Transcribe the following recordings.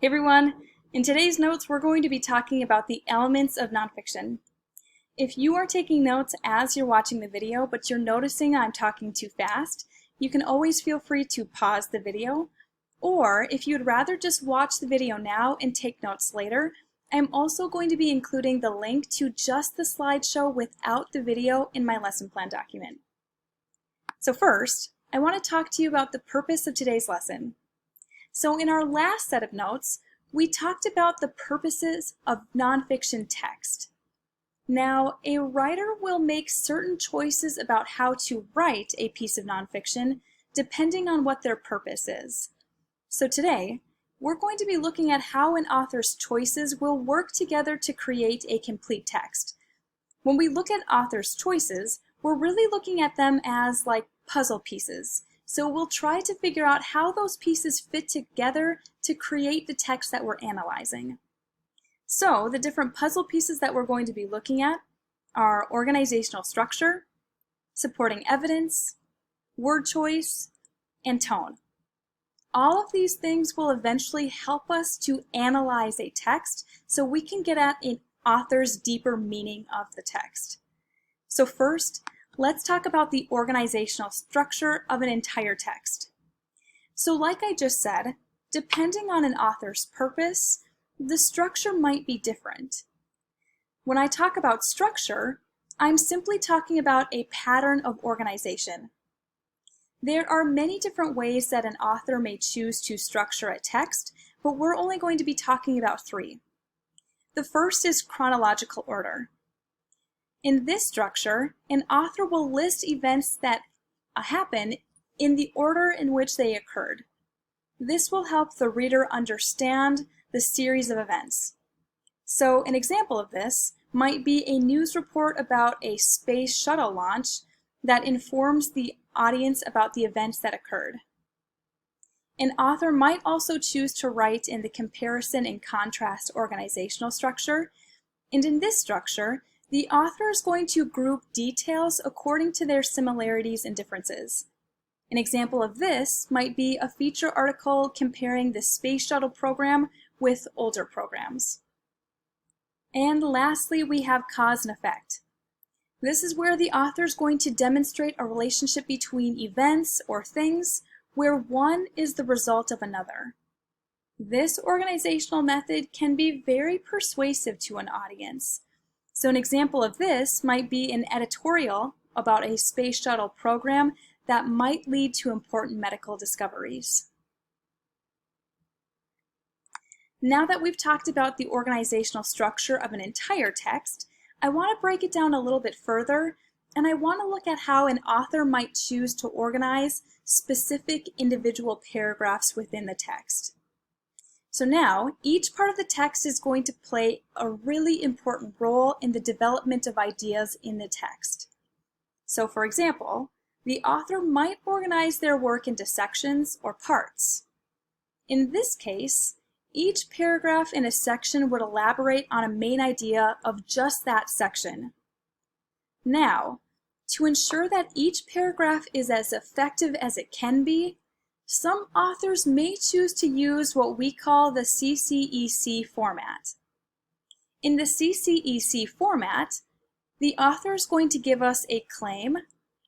Hey everyone! In today's notes, we're going to be talking about the elements of nonfiction. If you are taking notes as you're watching the video, but you're noticing I'm talking too fast, you can always feel free to pause the video. Or if you'd rather just watch the video now and take notes later, I'm also going to be including the link to just the slideshow without the video in my lesson plan document. So first, I want to talk to you about the purpose of today's lesson. So in our last set of notes, we talked about the purposes of nonfiction text. Now, a writer will make certain choices about how to write a piece of nonfiction depending on what their purpose is. So today, we're going to be looking at how an author's choices will work together to create a complete text. When we look at author's choices, we're really looking at them as like puzzle pieces. So we'll try to figure out how those pieces fit together to create the text that we're analyzing. So the different puzzle pieces that we're going to be looking at are organizational structure, supporting evidence, word choice, and tone. All of these things will eventually help us to analyze a text so we can get at an author's deeper meaning of the text. So first, let's talk about the organizational structure of an entire text. So like I just said, depending on an author's purpose, the structure might be different. When I talk about structure, I'm simply talking about a pattern of organization. There are many different ways that an author may choose to structure a text, but we're only going to be talking about three. The first is chronological order. In this structure, an author will list events that happen in the order in which they occurred. This will help the reader understand the series of events. So an example of this might be a news report about a space shuttle launch that informs the audience about the events that occurred. An author might also choose to write in the comparison and contrast organizational structure, and in this structure, the author is going to group details according to their similarities and differences. An example of this might be a feature article comparing the space shuttle program with older programs. And lastly, we have cause and effect. This is where the author is going to demonstrate a relationship between events or things where one is the result of another. This organizational method can be very persuasive to an audience. So an example of this might be an editorial about a space shuttle program that might lead to important medical discoveries. Now that we've talked about the organizational structure of an entire text, I want to break it down a little bit further, and I want to look at how an author might choose to organize specific individual paragraphs within the text. So now, each part of the text is going to play a really important role in the development of ideas in the text. So for example, the author might organize their work into sections or parts. In this case, each paragraph in a section would elaborate on a main idea of just that section. Now, to ensure that each paragraph is as effective as it can be, some authors may choose to use what we call the CCEC format. In the CCEC format, the author is going to give us a claim,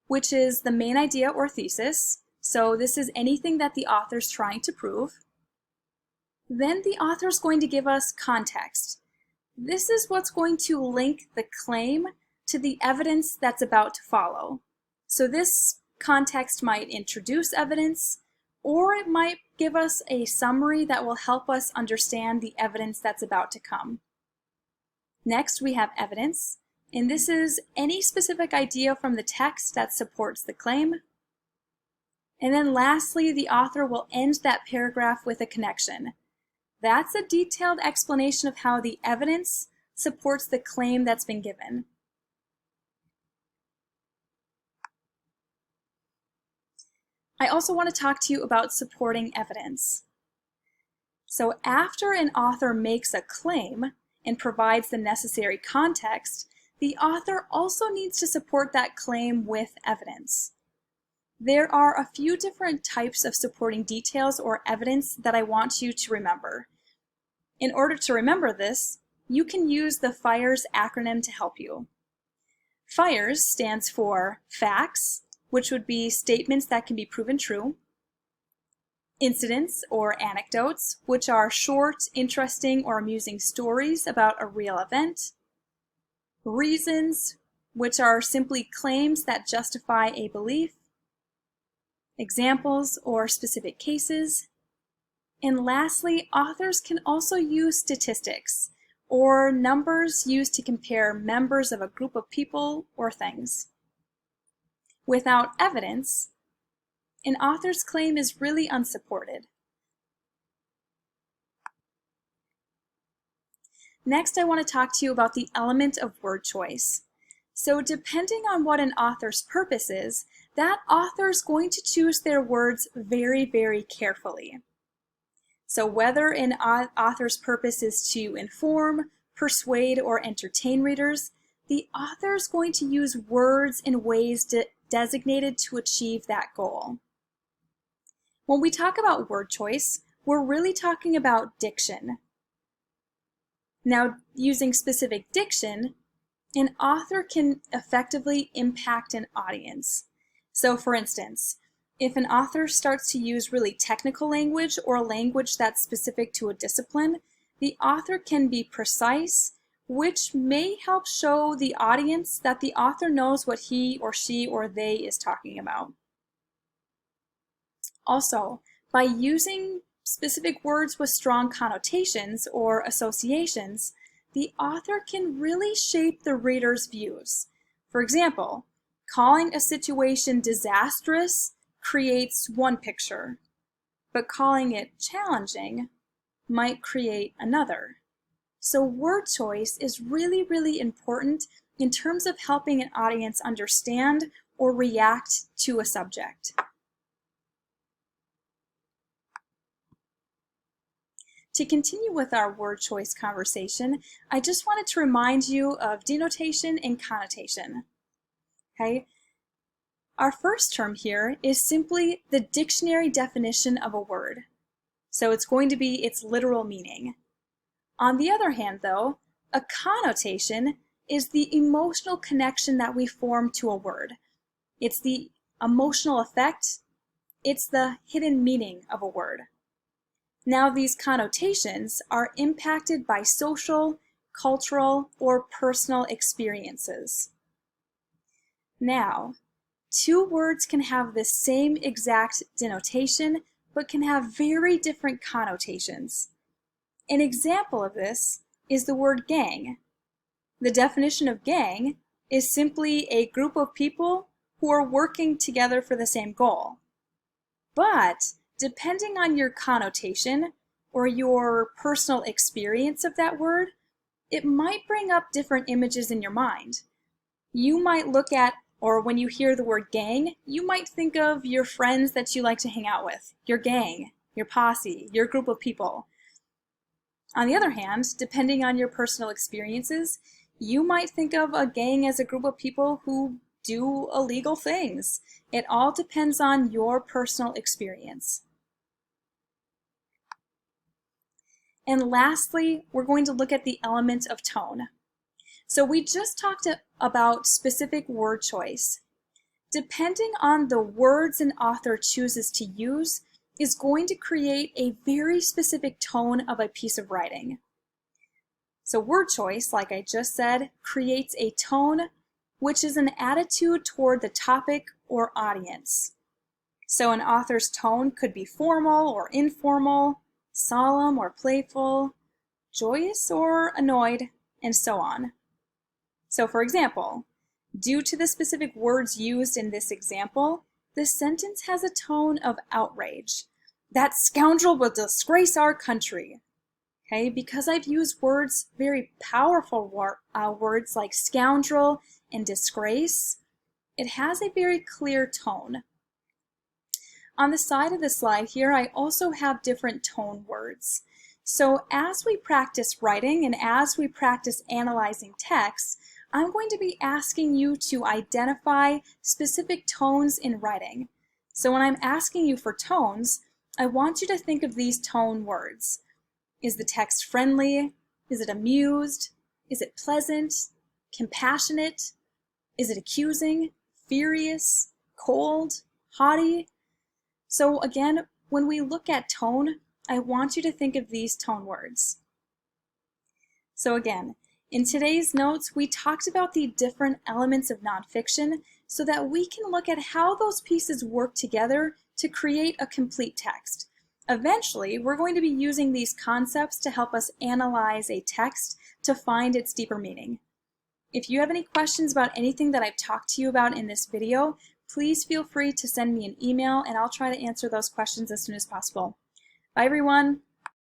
which is the main idea or thesis. So this is anything that the author is trying to prove. Then the author is going to give us context. This is what's going to link the claim to the evidence that's about to follow. So this context might introduce evidence, or it might give us a summary that will help us understand the evidence that's about to come. Next, we have evidence, and this is any specific idea from the text that supports the claim. And then lastly, the author will end that paragraph with a connection. That's a detailed explanation of how the evidence supports the claim that's been given. I also want to talk to you about supporting evidence. So after an author makes a claim and provides the necessary context, the author also needs to support that claim with evidence. There are a few different types of supporting details or evidence that I want you to remember. In order to remember this, you can use the FIRES acronym to help you. FIRES stands for facts, which would be statements that can be proven true. Incidents or anecdotes, which are short, interesting, or amusing stories about a real event. Reasons, which are simply claims that justify a belief. Examples or specific cases. And lastly, authors can also use statistics, or numbers used to compare members of a group of people or things. Without evidence, an author's claim is really unsupported. Next, I want to talk to you about the element of word choice. So depending on what an author's purpose is, that author is going to choose their words very, very carefully. So whether an author's purpose is to inform, persuade, or entertain readers, the author is going to use words in ways designated to achieve that goal. When we talk about word choice, we're really talking about diction. Now, using specific diction, an author can effectively impact an audience. So for instance, if an author starts to use really technical language or language that's specific to a discipline, the author can be precise, which may help show the audience that the author knows what he or she or they is talking about. Also, by using specific words with strong connotations or associations, the author can really shape the reader's views. For example, calling a situation disastrous creates one picture, but calling it challenging might create another. So word choice is really, really important in terms of helping an audience understand or react to a subject. To continue with our word choice conversation, I just wanted to remind you of denotation and connotation. Okay? Our first term here is simply the dictionary definition of a word. So it's going to be its literal meaning. On the other hand, though, a connotation is the emotional connection that we form to a word. It's the emotional effect, it's the hidden meaning of a word. Now, these connotations are impacted by social, cultural, or personal experiences. Now, two words can have the same exact denotation, but can have very different connotations. An example of this is the word gang. The definition of gang is simply a group of people who are working together for the same goal. But depending on your connotation or your personal experience of that word, it might bring up different images in your mind. You might look at, or when you hear the word gang, you might think of your friends that you like to hang out with, your gang, your posse, your group of people. On the other hand, depending on your personal experiences, you might think of a gang as a group of people who do illegal things. It all depends on your personal experience. And lastly, we're going to look at the element of tone. So we just talked about specific word choice. Depending on the words an author chooses to use is going to create a very specific tone of a piece of writing. So word choice, like I just said, creates a tone which is an attitude toward the topic or audience. So an author's tone could be formal or informal, solemn or playful, joyous or annoyed, and so on. So for example, due to the specific words used in this example, the sentence has a tone of outrage. That scoundrel will disgrace our country. Okay, because I've used words, very powerful words like scoundrel and disgrace, it has a very clear tone. On the side of the slide here, I also have different tone words. So as we practice writing and as we practice analyzing text, I'm going to be asking you to identify specific tones in writing. So when I'm asking you for tones, I want you to think of these tone words. Is the text friendly? Is it amused? Is it pleasant? Compassionate? Is it accusing? Furious? Cold? Haughty? So again, when we look at tone, I want you to think of these tone words. So again, in today's notes, we talked about the different elements of nonfiction so that we can look at how those pieces work together to create a complete text. Eventually, we're going to be using these concepts to help us analyze a text to find its deeper meaning. If you have any questions about anything that I've talked to you about in this video, please feel free to send me an email and I'll try to answer those questions as soon as possible. Bye everyone!